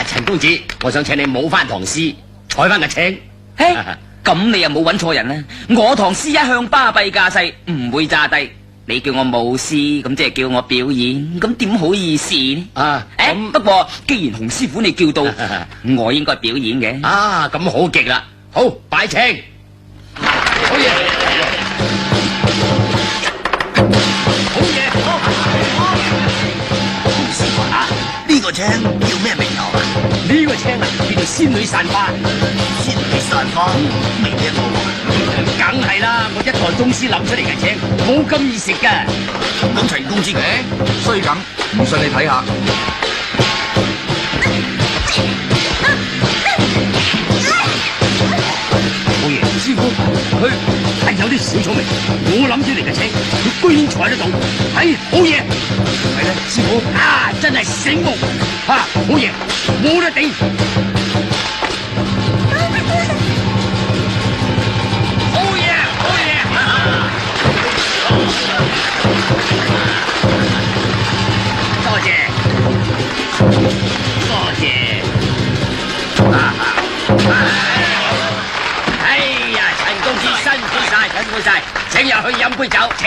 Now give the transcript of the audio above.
陳公子，我想請你舞翻唐詩，採翻個青。咁你又冇揾錯人啦！我唐詩一向巴閉架勢，唔會炸低。你叫我舞詩，咁即係叫我表演，咁點好意思呢？不過既然洪師傅你叫到，我應該表演嘅。咁好極啦！好，擺青，好嘢，好嘢，洪師傅呢個青叫咩名頭啊？呢個青叫做仙女散花。仙女散花未聽過喎。梗係啦，我一代宗師諗出嚟嘅青，冇咁易食噶。咁陳公子衰梗，唔信你睇下。好嘢，師傅，佢係有啲小聰明，我諗出嚟嘅青，佢居然採得到，好嘢。係咧，師傅真係醒目，好嘢，冇得頂。多謝，陳公子辛苦晒，請入去飲杯酒，請。